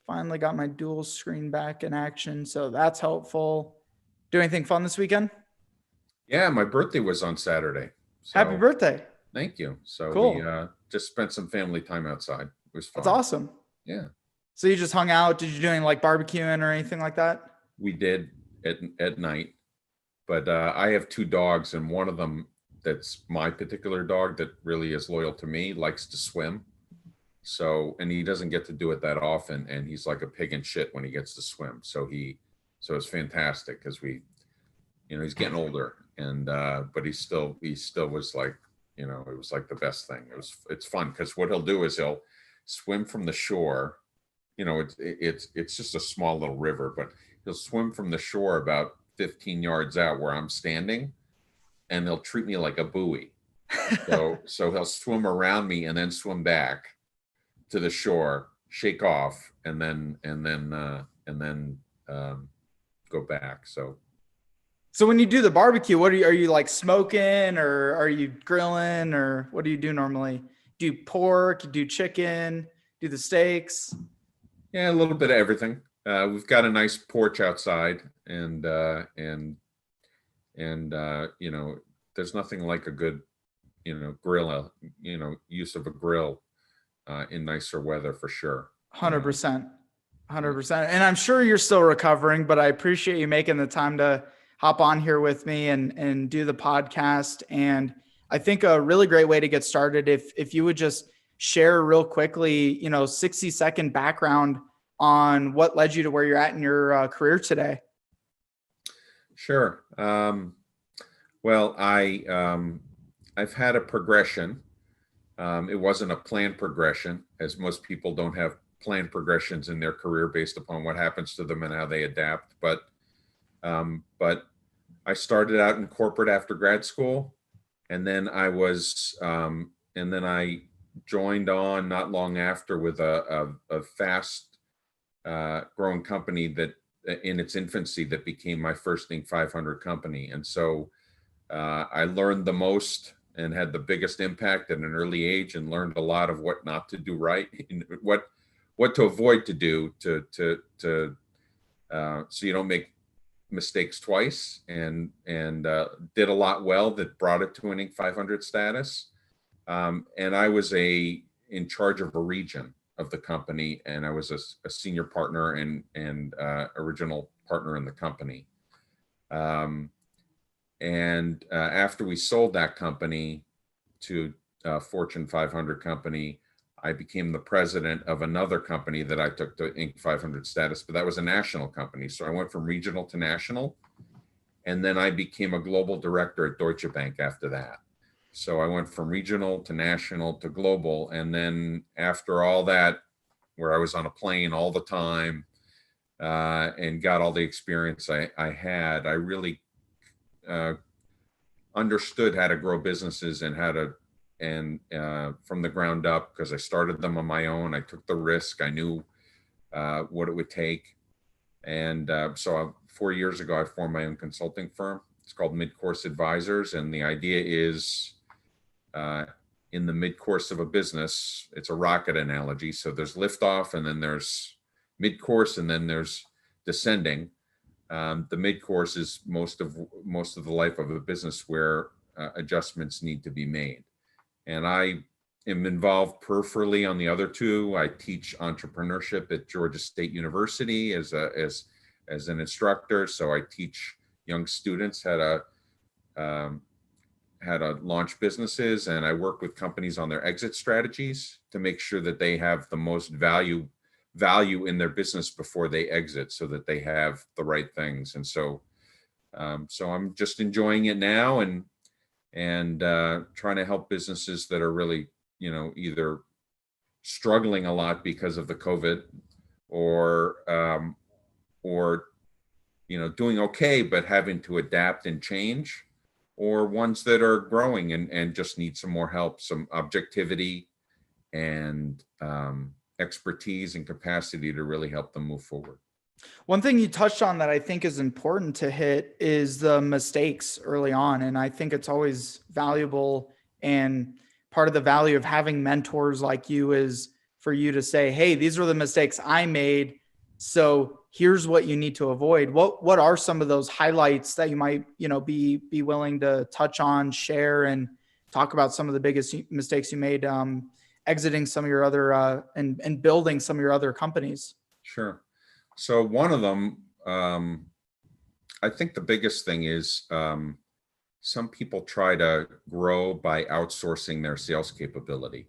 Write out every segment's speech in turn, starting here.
Finally got my dual screen back in action, so that's helpful. Do anything fun this weekend? Yeah, my birthday was on Saturday. Happy So birthday. thank you. So we Cool. just spent some family time outside. It was That's fun. awesome. Yeah, So you just hung out? Did you do any like barbecuing or anything like that? we did at night. But I have two dogs, and one of them that's my particular dog that really is loyal to me likes to swim. So, and he doesn't get to do it that often, and he's like a pig in shit when he gets to swim. So it's fantastic because he's getting older, and but he still was like, it was like the best thing. It's fun because what he'll do is he'll swim from the shore. It's just a small little river, but he'll swim from the shore about 15 yards out where I'm standing, and he'll treat me like a buoy. So he'll swim around me and then swim back to the shore, shake off, and then go back. So So when you do the barbecue, what are you like smoking or are you grilling or what do you do normally? Do pork, do chicken, do the steaks? yeah, a little bit of everything. We've got a nice porch outside, and there's nothing like a good grill, use of a grill in nicer weather for sure. 100%. Yeah. 100%. And I'm sure you're still recovering, but I appreciate you making the time to hop on here with me and do the podcast. And I think a really great way to get started, if you would just share real quickly, 60-second background on what led you to where you're at in your career today. Sure. Well, I've had a progression. It wasn't a planned progression, as most people don't have planned progressions in their career based upon what happens to them and how they adapt. But I started out in corporate after grad school, and then I joined on not long after with a fast growing company that in its infancy that became my first Inc. 500 company. And so I learned the most and had the biggest impact at an early age, and learned a lot of what not to do right, and what to avoid to do so you don't make mistakes twice, and did a lot well that brought it to an Inc. 500 status. And I was in charge of a region of the company, and I was a senior partner and original partner in the company. And after we sold that company to a Fortune 500 company, I became the president of another company that I took to Inc. 500 status, but that was a national company. So I went from regional to national, and then I became a global director at Deutsche Bank after that. So I went from regional to national to global. And then after all that, where I was on a plane all the time and got all the experience I had, I really understood how to grow businesses and from the ground up, because I started them on my own. I took the risk. I knew what it would take. And so 4 years ago, I formed my own consulting firm. It's called Midcourse Advisors. And the idea is in the mid-course of a business, it's a rocket analogy. So there's liftoff, and then there's mid-course, and then there's descending. The mid-course is most of the life of a business where adjustments need to be made. And I am involved peripherally on the other two. I teach entrepreneurship at Georgia State University as an instructor. So I teach young students how to launch businesses, and I work with companies on their exit strategies to make sure that they have the most value in their business before they exit, so that they have the right things. And so I'm just enjoying it now, and trying to help businesses that are really, either struggling a lot because of the COVID, or doing okay, but having to adapt and change, or ones that are growing and just need some more help, some objectivity and expertise and capacity to really help them move forward. One thing you touched on that I think is important to hit is the mistakes early on. And I think it's always valuable, and part of the value of having mentors like you is for you to say, hey, these are the mistakes I made, so here's what you need to avoid. What are some of those highlights that you might, be willing to touch on, share, and talk about some of the biggest mistakes you made exiting some of your other and building some of your other companies? Sure. So one of them, I think the biggest thing is some people try to grow by outsourcing their sales capability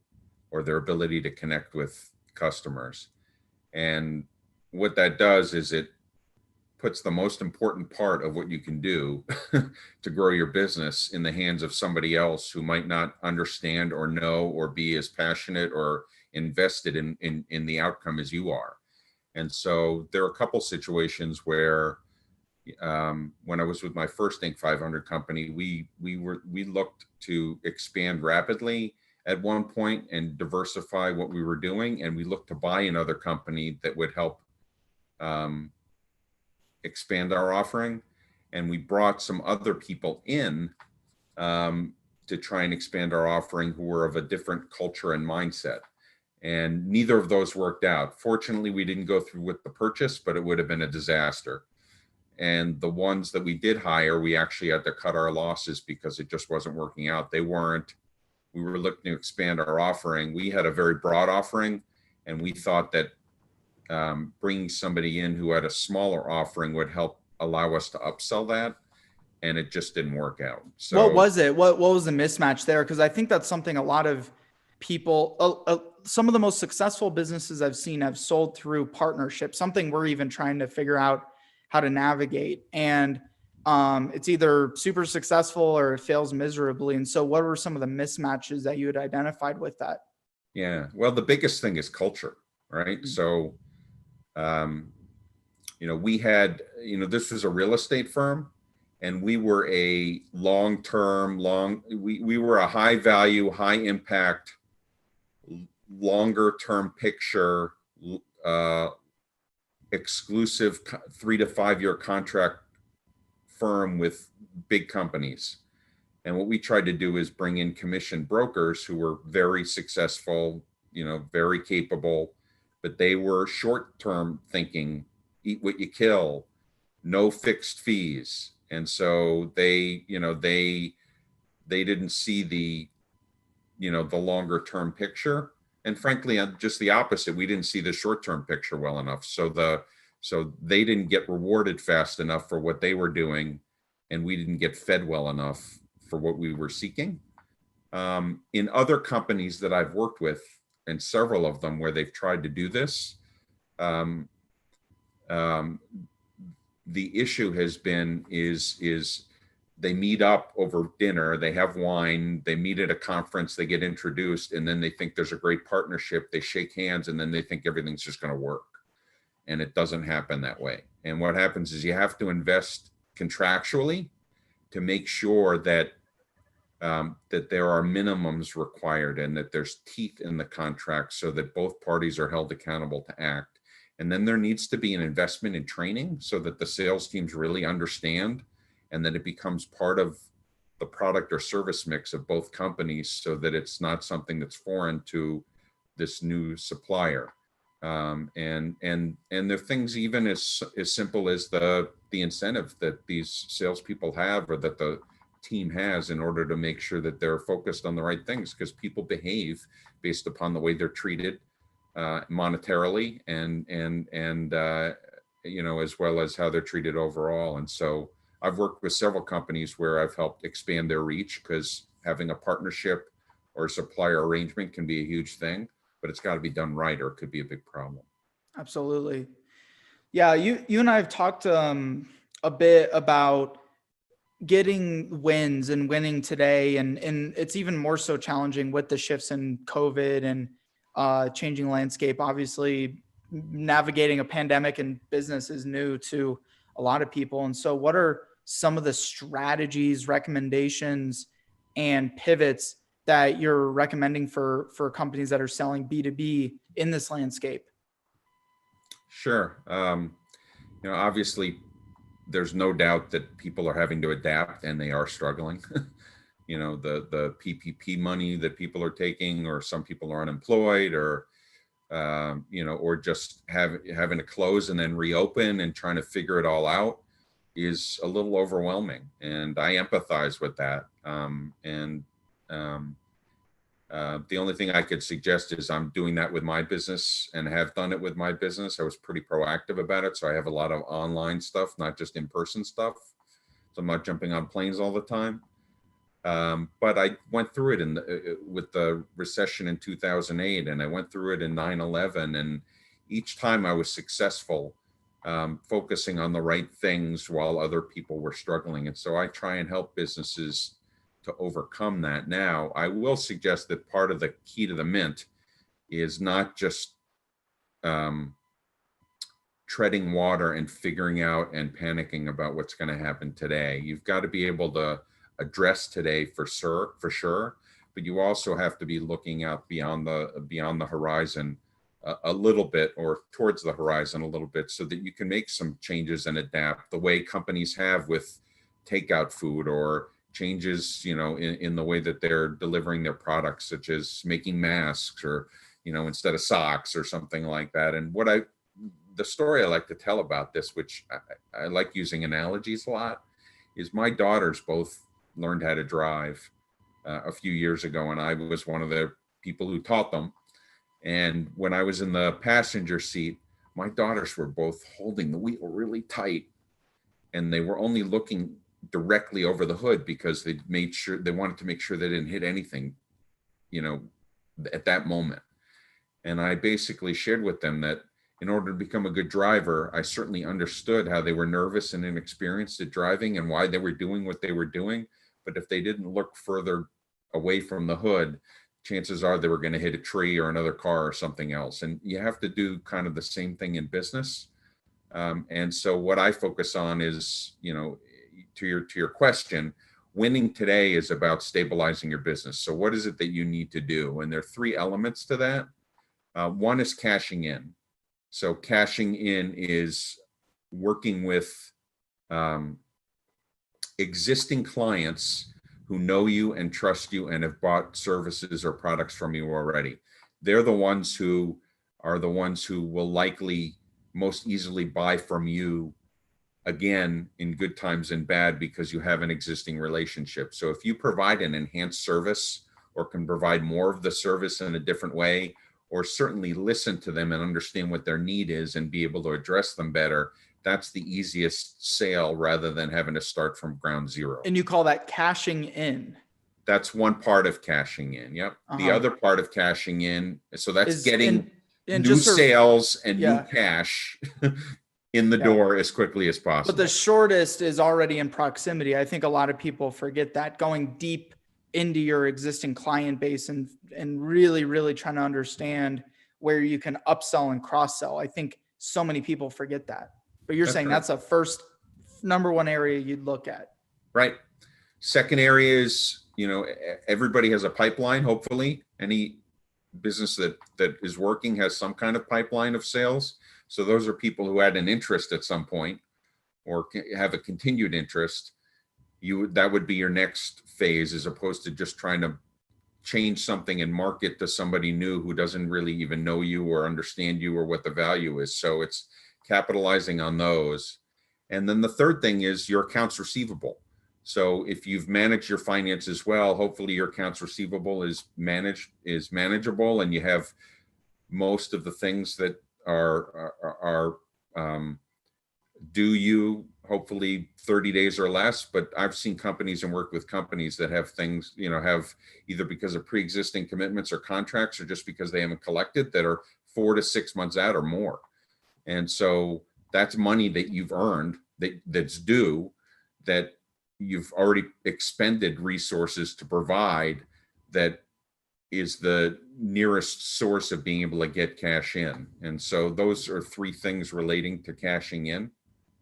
or their ability to connect with customers. And what that does is it puts the most important part of what you can do to grow your business in the hands of somebody else who might not understand or know or be as passionate or invested in the outcome as you are. And so there are a couple situations where when I was with my first Inc. 500 company, we looked to expand rapidly at one point and diversify what we were doing, and we looked to buy another company that would help expand our offering. And we brought some other people in to try and expand our offering who were of a different culture and mindset. And neither of those worked out. Fortunately, we didn't go through with the purchase, but it would have been a disaster. And the ones that we did hire, we actually had to cut our losses because it just wasn't working out. We were looking to expand our offering. We had a very broad offering, and we thought that bringing somebody in who had a smaller offering would help allow us to upsell that. And it just didn't work out. So what was it? What was the mismatch there? Because I think that's something a lot of people, some of the most successful businesses I've seen have sold through partnership, something we're even trying to figure out how to navigate. And it's either super successful or it fails miserably. And so what were some of the mismatches that you had identified with that? Yeah, well, the biggest thing is culture, right? Mm-hmm. So, we had, this was a real estate firm, and we were a we were a high value, high impact, longer term picture, exclusive 3 to 5 year contract firm with big companies. And what we tried to do is bring in commission brokers who were very successful, very capable, but they were short-term thinking, eat what you kill, no fixed fees. And so they didn't see the longer term picture. And frankly, just the opposite. We didn't see the short-term picture well enough. So they didn't get rewarded fast enough for what they were doing, and we didn't get fed well enough for what we were seeking. In other companies that I've worked with, and several of them where they've tried to do this, the issue has been is they meet up over dinner, they have wine, they meet at a conference, they get introduced, and then they think there's a great partnership, they shake hands, and then they think everything's just going to work. And it doesn't happen that way. And what happens is you have to invest contractually to make sure that that there are minimums required and that there's teeth in the contract so that both parties are held accountable to act. And then there needs to be an investment in training so that the sales teams really understand, and that it becomes part of the product or service mix of both companies so that it's not something that's foreign to this new supplier. And there are things even as simple as the incentive that these salespeople have, or that the team has, in order to make sure that they're focused on the right things, because people behave based upon the way they're treated monetarily and as well as how they're treated overall. And so I've worked with several companies where I've helped expand their reach, because having a partnership or a supplier arrangement can be a huge thing, but it's got to be done right, or it could be a big problem. Absolutely. Yeah. You and I have talked a bit about getting wins and winning today. And it's even more so challenging with the shifts in COVID and changing landscape. Obviously, navigating a pandemic and business is new to a lot of people. And so what are some of the strategies, recommendations, and pivots that you're recommending for companies that are selling B2B in this landscape? Sure. Obviously, there's no doubt that people are having to adapt, and they are struggling. The PPP money that people are taking, or some people are unemployed, or or just having to close and then reopen and trying to figure it all out is a little overwhelming. And I empathize with that. The only thing I could suggest is I'm doing that with my business and have done it with my business. I was pretty proactive about it. So I have a lot of online stuff, not just in-person stuff. So I'm not jumping on planes all the time. But I went through it with the recession in 2008, and I went through it in 9/11. And each time I was successful, focusing on the right things while other people were struggling. And so I try and help businesses to overcome that. Now, I will suggest that part of the key to the Mint is not just treading water and figuring out and panicking about what's going to happen today. You've got to be able to address today for sure, but you also have to be looking out beyond the horizon a little bit, or towards the horizon a little bit, so that you can make some changes and adapt the way companies have with takeout food, or changes, in the way that they're delivering their products, such as making masks, or, instead of socks or something like that. And the story I like to tell about this, which I like using analogies a lot, is my daughters both learned how to drive a few years ago, and I was one of the people who taught them. And when I was in the passenger seat, my daughters were both holding the wheel really tight, and they were only looking directly over the hood because they wanted to make sure they didn't hit anything, at that moment. And I basically shared with them that in order to become a good driver, I certainly understood how they were nervous and inexperienced at driving and why they were doing what they were doing. But if they didn't look further away from the hood, chances are they were going to hit a tree or another car or something else. And you have to do kind of the same thing in business. And so what I focus on is, to your question, winning today is about stabilizing your business. So what is it that you need to do? And there are three elements to that. One is cashing in. So cashing in is working with existing clients who know you and trust you and have bought services or products from you already. They're the ones who will likely most easily buy from you again in good times and bad, because you have an existing relationship. So if you provide an enhanced service, or can provide more of the service in a different way, or certainly listen to them and understand what their need is and be able to address them better, that's the easiest sale, rather than having to start from ground zero. And you call that cashing in? That's one part of cashing in. Yep. The other part of cashing in, so that's getting new sales and new cash in the door as quickly as possible. But the shortest is already in proximity. I think a lot of people forget that, going deep into your existing client base and really, really trying to understand where you can upsell and cross sell. I think so many people forget that. But you're saying that's a first number one area you'd look at. Right. Second area is, everybody has a pipeline. Hopefully any business that is working has some kind of pipeline of sales. So those are people who had an interest at some point, or have a continued interest. That would be your next phase, as opposed to just trying to change something and market to somebody new who doesn't really even know you or understand you or what the value is. So it's capitalizing on those. And then the third thing is your accounts receivable. So if you've managed your finances well, hopefully your accounts receivable is manageable, and you have most of the things that are due you, hopefully 30 days or less. But I've seen companies and worked with companies that have things, have either because of pre-existing commitments or contracts, or just because they haven't collected, that are 4 to 6 months out or more. And so that's money that you've earned, that's due, that you've already expended resources to provide, that is the nearest source of being able to get cash in. And so those are three things relating to cashing in.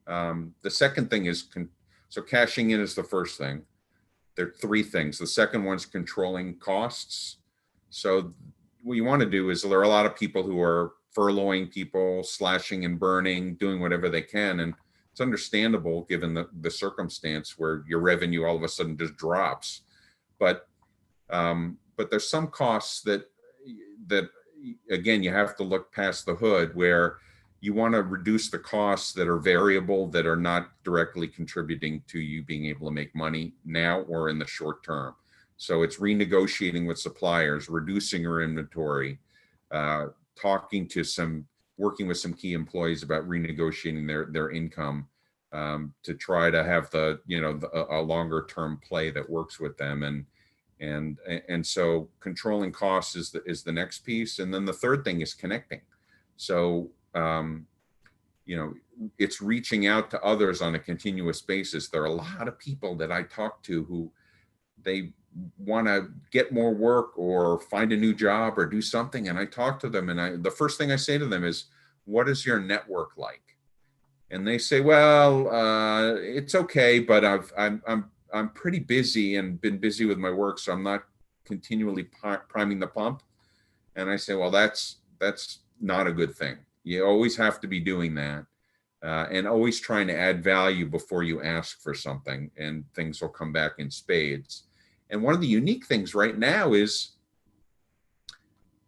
The second thing is, so cashing in is the first thing. There are three things. The second one's controlling costs. So what you want to do is, there are a lot of people who are furloughing people, slashing and burning, doing whatever they can. And it's understandable given the circumstance where your revenue all of a sudden just drops. But there's some costs that again, you have to look past the hood where you want to reduce the costs that are variable, that are not directly contributing to you being able to make money now or in the short term. So it's renegotiating with suppliers, reducing your inventory, working with some key employees about renegotiating their income, to try to have a longer term play that works with them. And so controlling costs is the next piece. And then the third thing is connecting. So, it's reaching out to others on a continuous basis. There are a lot of people that I talk to who they want to get more work or find a new job or do something. And I talk to them, and the first thing I say to them is, what is your network like? And they say, well, it's okay, but I'm pretty busy and been busy with my work, so I'm not continually priming the pump. And I say, well, that's not a good thing. You always have to be doing that, and always trying to add value before you ask for something, and things will come back in spades. And one of the unique things right now is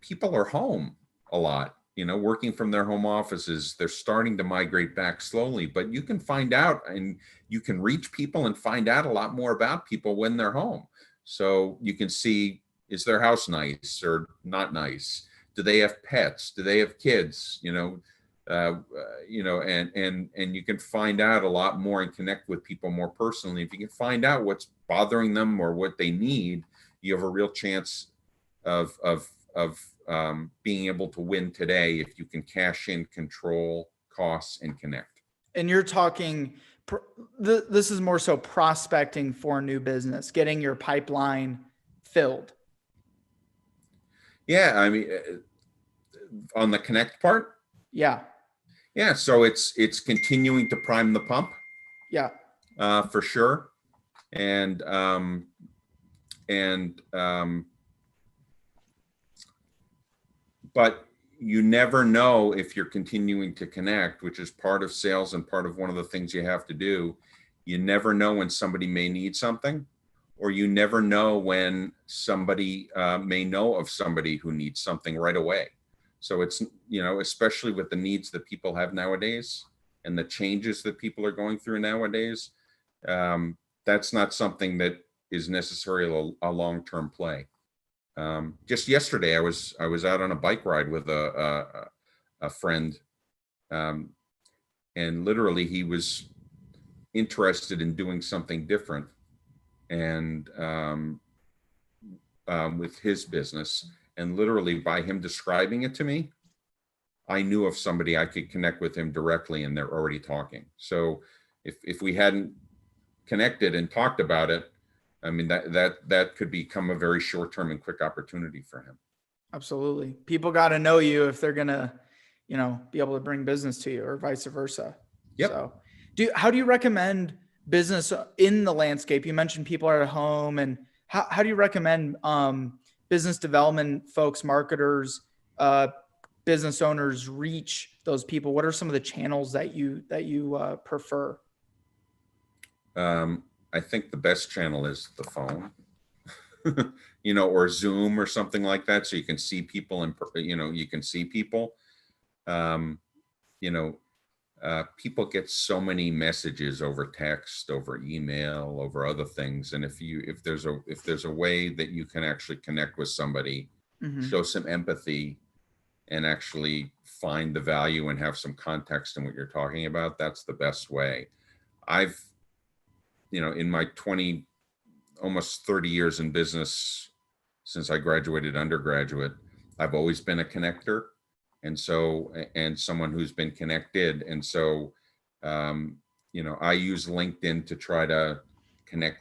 people are home a lot, working from their home offices. They're starting to migrate back slowly, but you can find out and you can reach people and find out a lot more about people when they're home. So you can see, is their house nice or not nice? Do they have pets? Do they have kids? And you can find out a lot more and connect with people more personally. If you can find out what's bothering them or what they need, you have a real chance of being able to win today if you can cash in, control costs, and connect. And you're talking, this is more so prospecting for new business, getting your pipeline filled. Yeah, I mean, on the connect part. Yeah. Yeah, so it's continuing to prime the pump. Yeah. For sure, and but you never know if you're continuing to connect, which is part of sales and part of one of the things you have to do. You never know when somebody may need something, or you never know when somebody may know of somebody who needs something right away. So it's, especially with the needs that people have nowadays and the changes that people are going through nowadays, that's not something that is necessarily a long-term play. Just yesterday, I was out on a bike ride with a friend, and literally he was interested in doing something different, and with his business, and literally by him describing it to me, I knew of somebody I could connect with him directly, and they're already talking. So if we hadn't connected and talked about it, I mean, that could become a very short-term and quick opportunity for him. Absolutely. People got to know you if they're going to, be able to bring business to you, or vice versa. Yep. So how do you recommend business in the landscape? You mentioned people are at home, and how do you recommend business development folks, marketers, business owners reach those people? What are some of the channels that you prefer? I think the best channel is the phone, or Zoom or something like that. So you can see people and, you can see people. People get so many messages over text, over email, over other things. And if there's a way that you can actually connect with somebody, show some empathy, and actually find the value and have some context in what you're talking about, that's the best way. I've, in my almost 30 years in business, since I graduated undergraduate, I've always been a connector. And someone who's been connected. And so, I use LinkedIn to try to connect,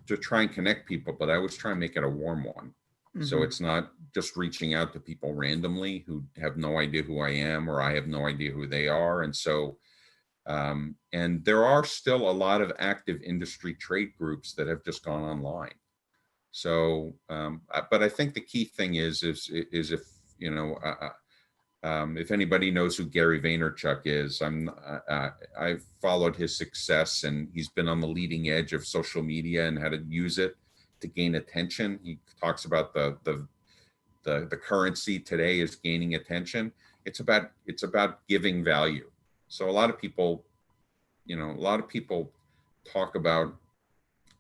to try and connect people, but I always try and make it a warm one. So it's not just reaching out to people randomly who have no idea who I am, or I have no idea who they are. And so, and there are still a lot of active industry trade groups that have just gone online. So, but I think the key thing is if, if anybody knows who Gary Vaynerchuk is, I've followed his success, and he's been on the leading edge of social media and how to use it to gain attention. He talks about the the currency today is gaining attention. It's about giving value. So a lot of people, talk about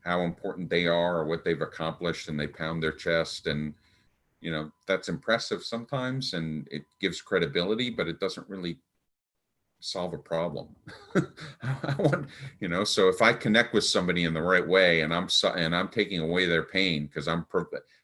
how important they are or what they've accomplished, and they pound their chest, and that's impressive sometimes, and it gives credibility, but it doesn't really solve a problem. I want, so if I connect with somebody in the right way, and I'm taking away their pain because I'm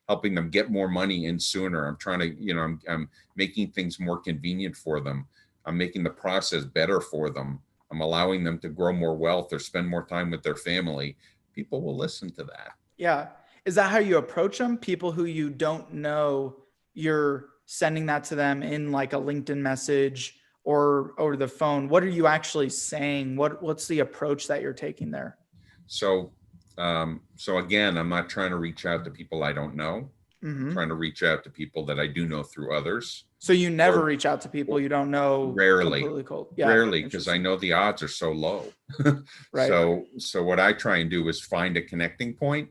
helping them get more money in sooner, I'm trying to, I'm making things more convenient for them, I'm making the process better for them, I'm allowing them to grow more wealth or spend more time with their family, people will listen to that. Yeah. Is that how you approach them? People who you don't know, you're sending that to them in like a LinkedIn message or over the phone. What are you actually saying? What's the approach that you're taking there? So again, I'm not trying to reach out to people I don't know. I'm trying to reach out to people that I do know through others. So you never reach out to people you don't know? Rarely. Completely cold. Yeah, rarely, because I know the odds are so low. Right. So what I try and do is find a connecting point,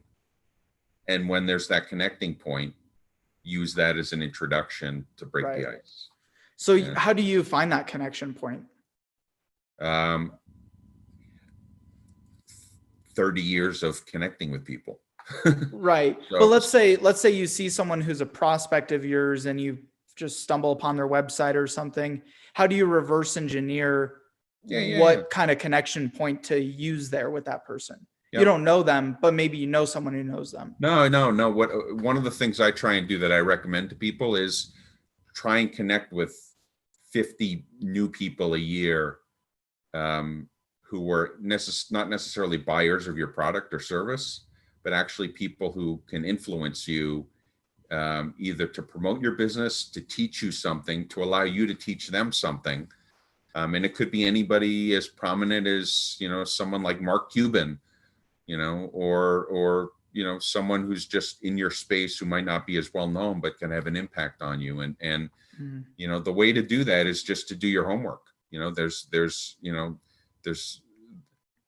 and when there's that connecting point, use that as an introduction to break the ice. So how do you find that connection point? 30 years of connecting with people. Right. So- But let's say you see someone who's a prospect of yours and you just stumble upon their website or something. How do you reverse engineer what kind of connection point to use there with that person? Yep. You don't know them, but maybe you know someone who knows them. No. One of the things I try and do that I recommend to people is try and connect with 50 new people a year, who were not necessarily buyers of your product or service, but actually people who can influence you, either to promote your business, to teach you something, to allow you to teach them something. And it could be anybody as prominent as, someone like Mark Cuban, or someone who's just in your space who might not be as well known, but can have an impact on you. And the way to do that is just to do your homework. There's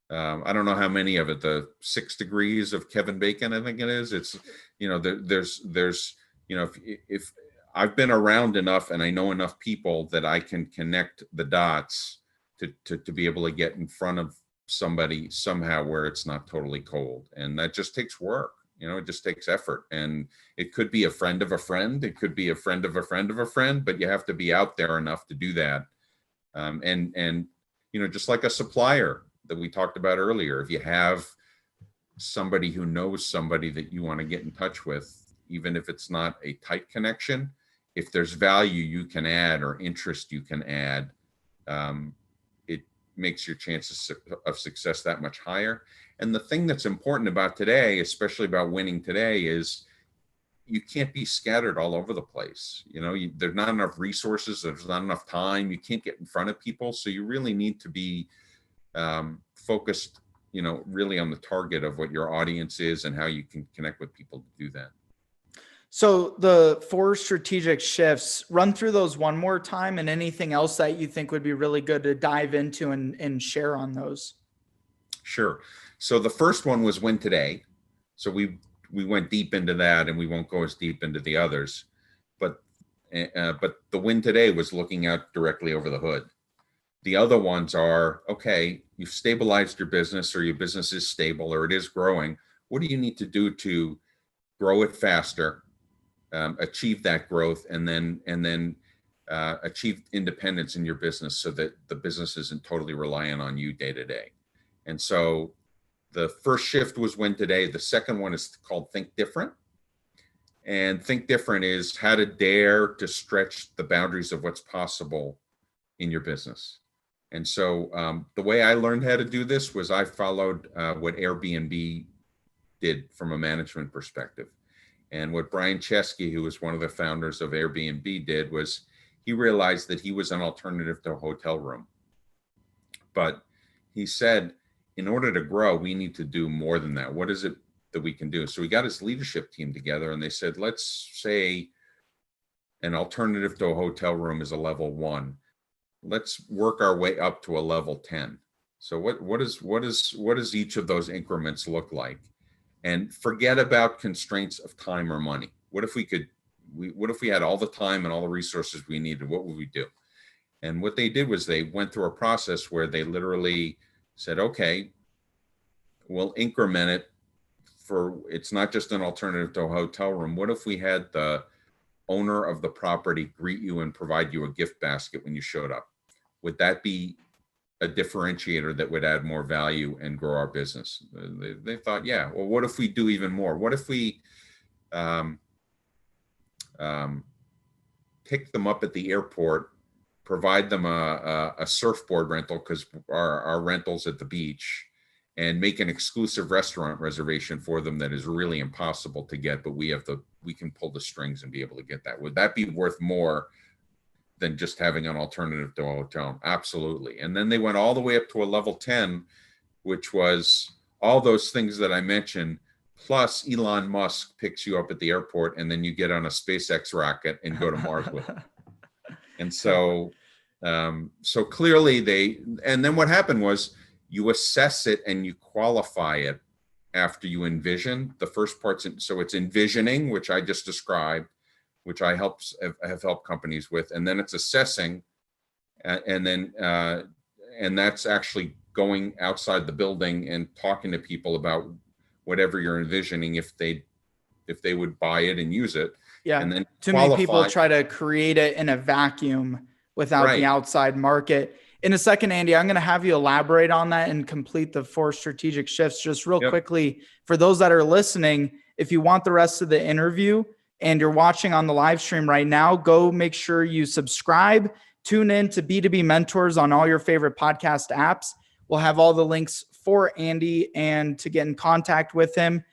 I don't know how many of it, the 6 degrees of Kevin Bacon, I think it is. It's, there's if I've been around enough and I know enough people that I can connect the dots to be able to get in front of somebody somehow where it's not totally cold. And that just takes work. It just takes effort. And it could be a friend of a friend. It could be a friend of a friend of a friend, but you have to be out there enough to do that. And just like a supplier that we talked about earlier, if you have somebody who knows somebody that you want to get in touch with, even if it's not a tight connection, if there's value you can add or interest you can add, it makes your chances of success that much higher. And the thing that's important about today, especially about winning today, is you can't be scattered all over the place. There's not enough resources. There's not enough time. You can't get in front of people. So you really need to be focused, really on the target of what your audience is and how you can connect with people to do that. So the 4 strategic shifts, run through those one more time, and anything else that you think would be really good to dive into and share on those. Sure. So the first one was win today. So we went deep into that, and we won't go as deep into the others, but the win today was looking out directly over the hood. The other ones are, okay, you've stabilized your business, or your business is stable, or it is growing. What do you need to do to grow it faster, achieve that growth, and then achieve independence in your business so that the business isn't totally reliant on you day to day? And so the first shift was win today. The second one is called Think Different. And Think Different is how to dare to stretch the boundaries of what's possible in your business. And so the way I learned how to do this was I followed what Airbnb did from a management perspective. And what Brian Chesky, who was one of the founders of Airbnb, did was he realized that he was an alternative to a hotel room. But he said, in order to grow, we need to do more than that. What is it that we can do? So he got his leadership team together, and they said, let's say an alternative to a hotel room is a level 1. Let's work our way up to a level 10. So what does each of those increments look like? And forget about constraints of time or money. What if we could what if we had all the time and all the resources we needed? What would we do? And what they did was they went through a process where they literally said, okay, we'll increment it it's not just an alternative to a hotel room. What if we had the owner of the property greet you and provide you a gift basket when you showed up? Would that be a differentiator that would add more value and grow our business? They thought, yeah, well, what if we do even more? What if we pick them up at the airport, provide them a surfboard rental, because our rentals at the beach, and make an exclusive restaurant reservation for them that is really impossible to get, but we can pull the strings and be able to get that? Would that be worth more than just having an alternative to a hotel? Absolutely. And then they went all the way up to a level 10, which was all those things that I mentioned, plus Elon Musk picks you up at the airport, and then you get on a SpaceX rocket and go to Mars with him. And so clearly and then what happened was, you assess it and you qualify it after you envision. The first part's so it's envisioning, which I just described, which I have helped companies with, and then it's assessing, and that's actually going outside the building and talking to people about whatever you're envisioning, if they would buy it and use it. Yeah. And then too many people try to create it in a vacuum without the outside market. In a second, Andy, I'm going to have you elaborate on that and complete the 4 strategic shifts. Just real quickly, for those that are listening, if you want the rest of the interview and you're watching on the live stream right now, go make sure you subscribe, tune in to B2B Mentors on all your favorite podcast apps. We'll have all the links for Andy and to get in contact with him.